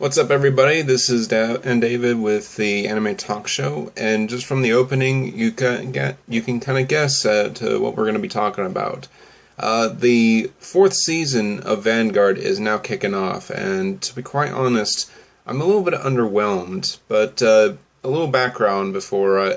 What's up, everybody? This is David with the Anime Talk Show, and just from the opening, you can kind of guess to what we're going to be talking about. The fourth season of Vanguard is now kicking off, and to be quite honest, I'm a little bit underwhelmed. But a little background before I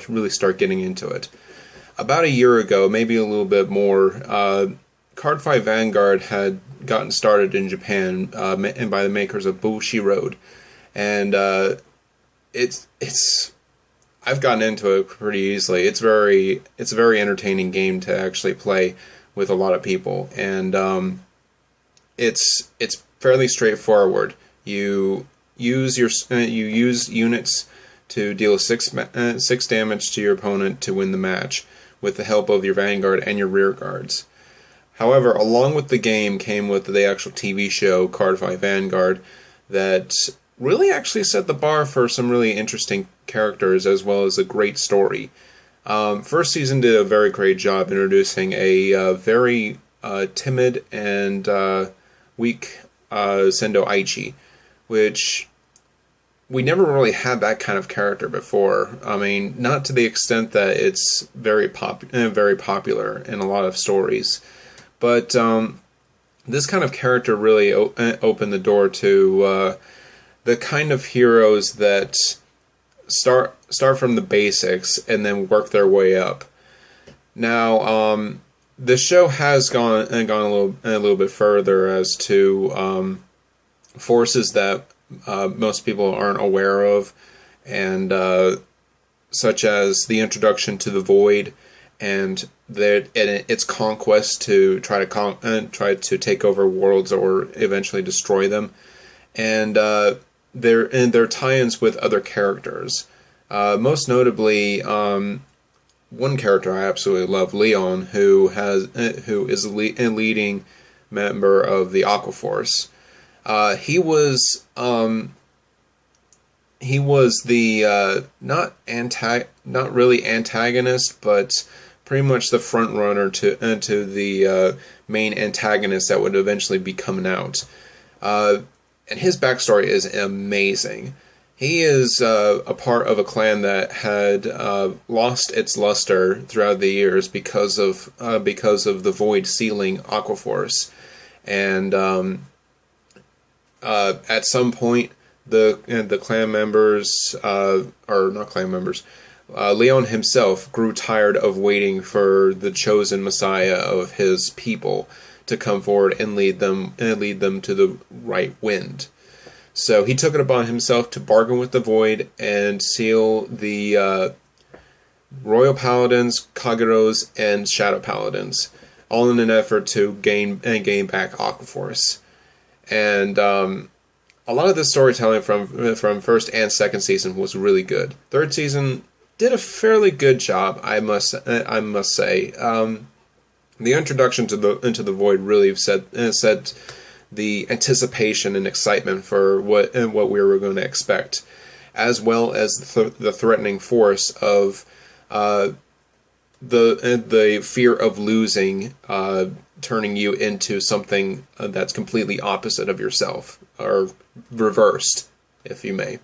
really start getting into it. About a year ago, maybe a little bit more, Cardfight Vanguard had gotten started in Japan, and by the makers of Bushiroad, and it's I've gotten into it pretty easily. It's a very entertaining game to actually play with a lot of people, and it's fairly straightforward. You use units to deal six damage to your opponent to win the match with the help of your Vanguard and your rear guards. However, along with the game came with the actual TV show, Cardfight Vanguard, that really actually set the bar for some really interesting characters as well as a great story. First season did a very great job introducing a very timid and weak Sendo Aichi, which we never really had that kind of character before. I mean, not to the extent that it's very popular in a lot of stories. But this kind of character really opened the door to the kind of heroes that start from the basics and then work their way up. Now, the show has gone a little bit further as to forces that most people aren't aware of, and such as the introduction to the Void and its conquest to try to take over worlds or eventually destroy them, and their tie-ins with other characters. Most notably, one character I absolutely love, Leon, who is a leading member of the Aqua Force. He was the not really antagonist, but pretty much the front runner to the main antagonist that would eventually be coming out. And his backstory is amazing. He is a part of a clan that had lost its luster throughout the years because of the Void sealing Aqua Force, and at some point the clan members, or not clan members, Leon himself grew tired of waiting for the chosen messiah of his people to come forward and lead them to the right wind. So he took it upon himself to bargain with the Void and seal the Royal Paladins, Kageros, and Shadow Paladins, all in an effort to gain back Aquaforce. And a lot of the storytelling from first and second season was really good. Third season did a fairly good job, I must say. The introduction into the Void really set the anticipation and excitement for what we were going to expect, as well as the threatening force of the fear of losing, turning you into something that's completely opposite of yourself, or reversed, if you may.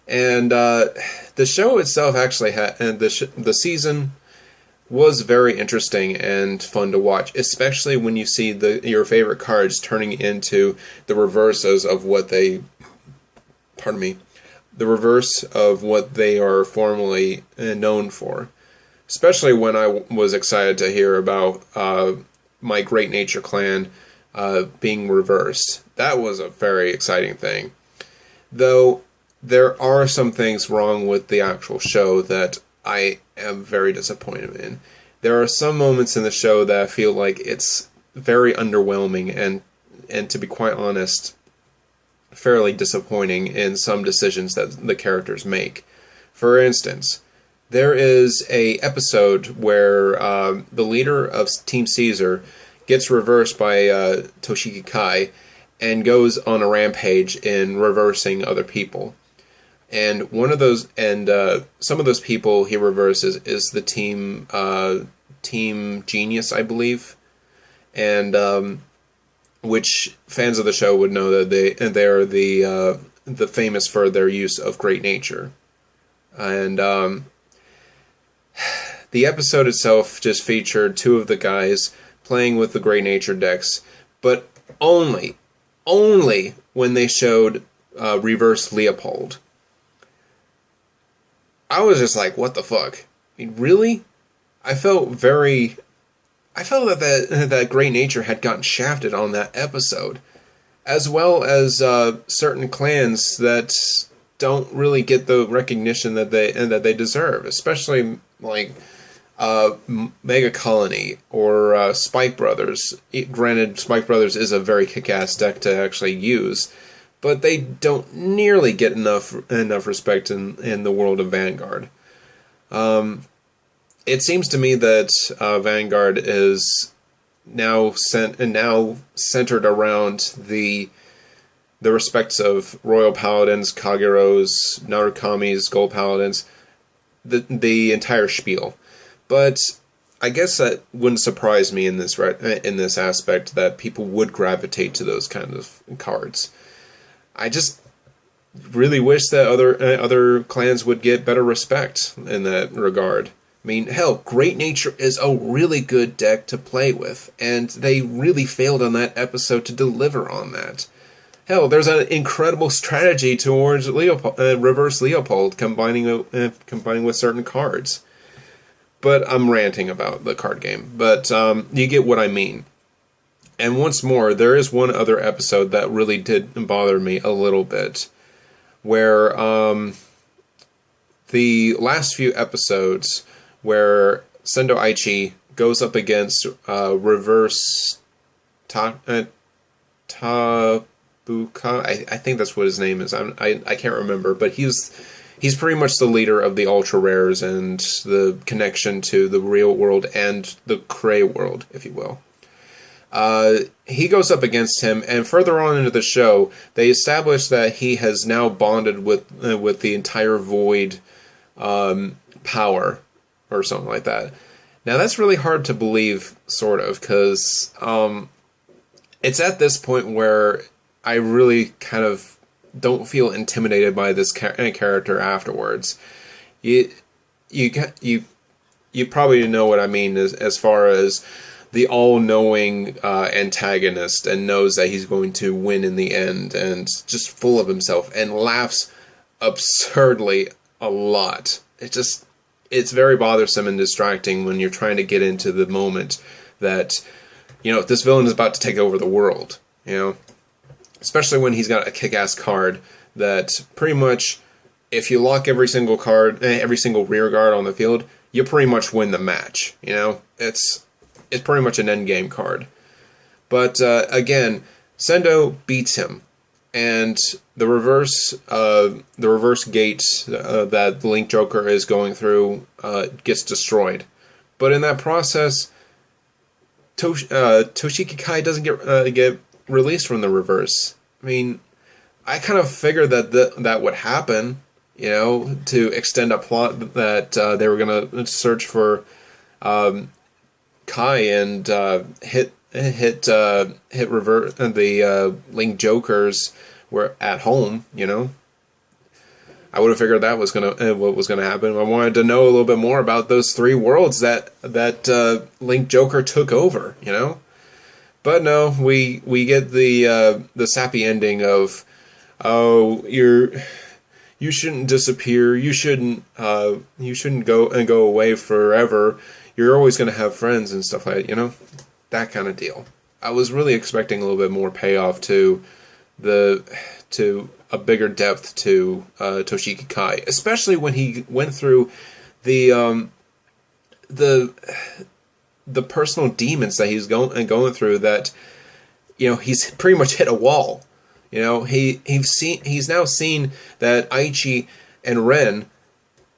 And the show itself actually the season was very interesting and fun to watch, especially when you see your favorite cards turning into the reverses of what they are formally known for. Especially when I was excited to hear about my Great Nature clan being reversed. That was a very exciting thing. Though there are some things wrong with the actual show that I am very disappointed in. There are some moments in the show that I feel like it's very underwhelming and to be quite honest, fairly disappointing in some decisions that the characters make. For instance, there is a episode where the leader of Team Caesar gets reversed by Toshiki Kai and goes on a rampage in reversing other people. And some of those people he reverses is the Team Genius, I believe. And which fans of the show would know that they are the famous for their use of great nature. And the episode itself just featured two of the guys playing with the great nature decks, but only when they showed Reverse Leopold. I was just like, what the fuck? I mean, really? I felt that great nature had gotten shafted on that episode, as well as certain clans that don't really get the recognition that they deserve, especially like Mega Colony or Spike Brothers. Granted, Spike Brothers is a very kick-ass deck to actually use, but they don't nearly get enough respect in the world of Vanguard. It seems to me that Vanguard is now centered around the respects of Royal Paladins, Kageros, Narukami's, Gold Paladins, the entire spiel. But I guess that wouldn't surprise me in this aspect that people would gravitate to those kind of cards. I just really wish that other clans would get better respect in that regard. I mean, hell, Great Nature is a really good deck to play with, and they really failed on that episode to deliver on that. Hell, there's an incredible strategy towards Reverse Leopold combining with certain cards. But I'm ranting about the card game. But you get what I mean. And once more, there is one other episode that really did bother me a little bit, where the last few episodes, where Sendo Aichi goes up against Reverse Tabuka. I think that's what his name is. I can't remember, but he's pretty much the leader of the Ultra Rares and the connection to the real world and the Cray world, if you will. He goes up against him, and further on into the show, they establish that he has now bonded with the entire Void power, or something like that. Now, that's really hard to believe, sort of, because it's at this point where I really kind of don't feel intimidated by this character afterwards. You probably know what I mean as far as the all-knowing antagonist, and knows that he's going to win in the end, and just full of himself, and laughs absurdly a lot. It's very bothersome and distracting when you're trying to get into the moment that, this villain is about to take over the world, Especially when he's got a kick-ass card that pretty much, if you lock every single rear guard on the field, you pretty much win the match, It's pretty much an endgame card. But, again, Sendo beats him, and the reverse gate that the Link Joker is going through gets destroyed. But in that process, Toshiki Kai doesn't get released from the reverse. I mean, I kind of figured that would happen, to extend a plot that they were going to search for Kai and hit reverse the Link Jokers were at home. I would have figured that was what was gonna happen. I wanted to know a little bit more about those three worlds that Link Joker took over. But no, we get the sappy ending of, oh, you shouldn't disappear. You shouldn't go away forever. You're always going to have friends and stuff like that, that kind of deal. I was really expecting a little bit more payoff to a bigger depth to Toshiki Kai, especially when he went through the personal demons that he's going through. That he's pretty much hit a wall. He's now seen that Aichi and Ren,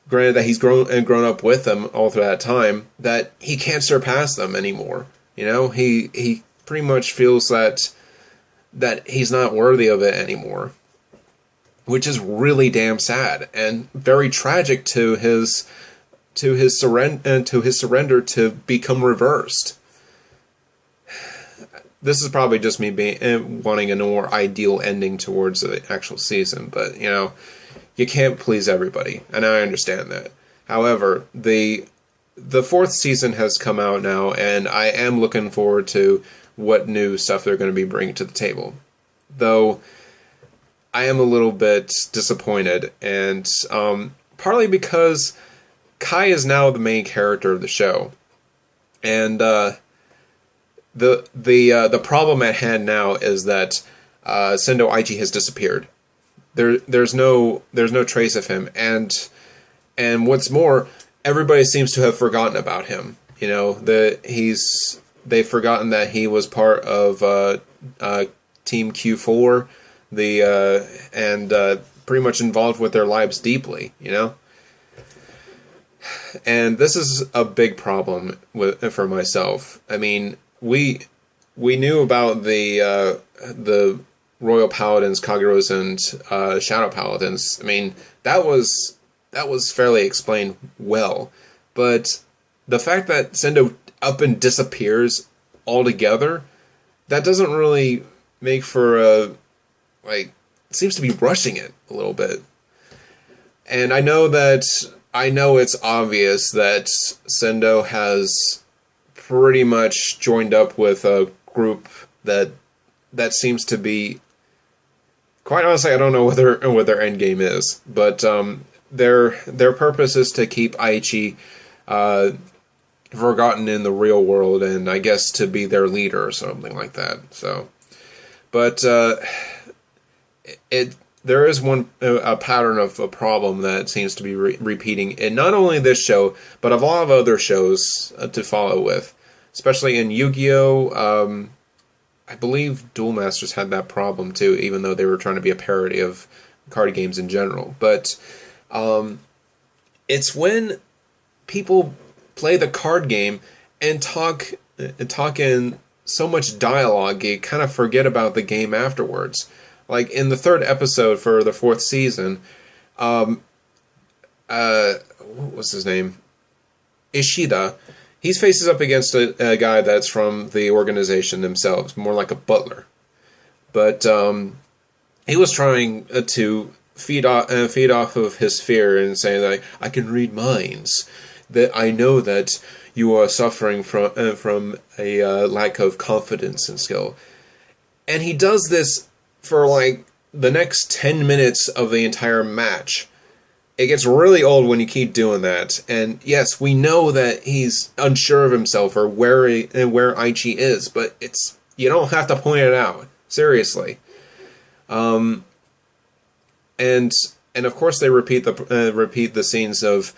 granted that he's grown up with them all through that time, that he can't surpass them anymore. He pretty much feels that he's not worthy of it anymore, which is really damn sad and very tragic to his surrender to become reversed. this is probably just me being wanting a more ideal ending towards the actual season, but you can't please everybody, and I understand that. However, the fourth season has come out now, and I am looking forward to what new stuff they're going to be bringing to the table. Though I am a little bit disappointed, and partly because Kai is now the main character of the show, and the problem at hand now is that Sendo Aichi has disappeared. There's no trace of him, and what's more, everybody seems to have forgotten about him. They've forgotten that he was part of Team Q4, and pretty much involved with their lives deeply. And this is a big problem for myself. I mean, we knew about the Royal Paladins, Kageros, and Shadow Paladins. I mean, that was fairly explained well, but the fact that Sendo up and disappears altogether, that doesn't really make for it seems to be rushing it a little bit. And I know it's obvious that Sendo has pretty much joined up with a group that seems to be, quite honestly, I don't know what their end game is, but their purpose is to keep Aichi forgotten in the real world, and I guess to be their leader or something like that. So, but there is a pattern of a problem that seems to be repeating in not only this show, but a lot of other shows to follow with, especially in Yu-Gi-Oh! I believe Duel Masters had that problem too, even though they were trying to be a parody of card games in general. But it's when people play the card game and talk in so much dialogue, you kind of forget about the game afterwards. Like in the third episode for the fourth season, what was his name? Ishida. He faces up against a guy that's from the organization themselves, more like a butler. But he was trying to feed off of his fear and saying that I can read minds. That I know that you are suffering from a lack of confidence and skill. And he does this for like the next 10 minutes of the entire match. It gets really old when you keep doing that. And yes, we know that he's unsure of himself or where Aichi is, but you don't have to point it out. Seriously. And of course they repeat the scenes of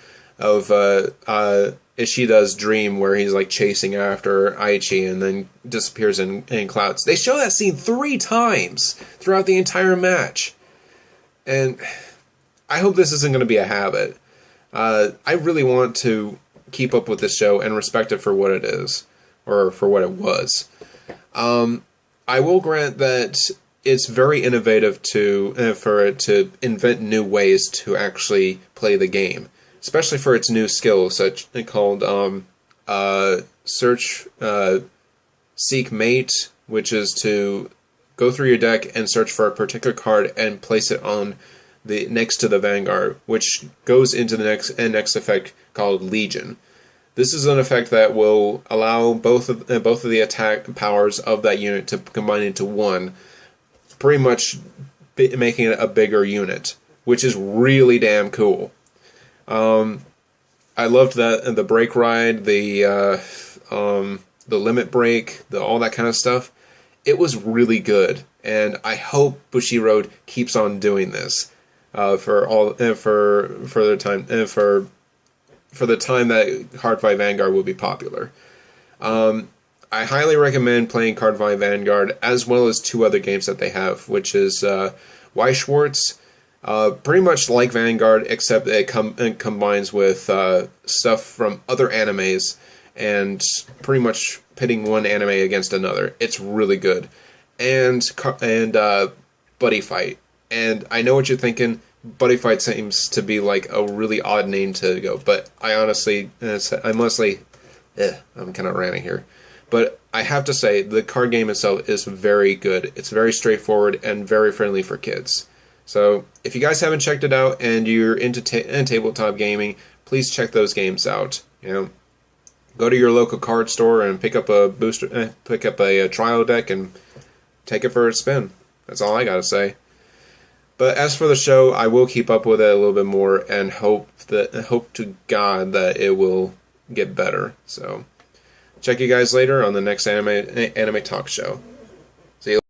Ishida's dream where he's like chasing after Aichi and then disappears in clouds. They show that scene 3 times throughout the entire match. And I hope this isn't going to be a habit. I really want to keep up with this show and respect it for what it is, or for what it was. I will grant that it's very innovative for it to invent new ways to actually play the game, especially for its new skill, such called seek mate, which is to go through your deck and search for a particular card and place it on the next to the Vanguard, which goes into the next effect called Legion. This is an effect that will allow both of the attack powers of that unit to combine into one, pretty much making it a bigger unit, which is really damn cool. I loved that the break ride, the limit break, all that kind of stuff. It was really good, and I hope Bushiroad keeps on doing this for the time that Cardfight Vanguard will be popular. I highly recommend playing Cardfight Vanguard as well as 2 other games that they have, which is Schwartz. Pretty much like Vanguard, except it combines with stuff from other animes and pretty much pitting one anime against another. It's really good. And Buddy Fight. And I know what you're thinking. Buddy Fight seems to be like a really odd name to go, but I honestly, I'm kind of ranting here. But I have to say, the card game itself is very good. It's very straightforward and very friendly for kids. So if you guys haven't checked it out and you're into tabletop gaming, please check those games out. Go to your local card store and pick up a trial deck and take it for a spin. That's all I gotta say. But as for the show, I will keep up with it a little bit more and hope to God that it will get better. So check you guys later on the next anime talk show. See you.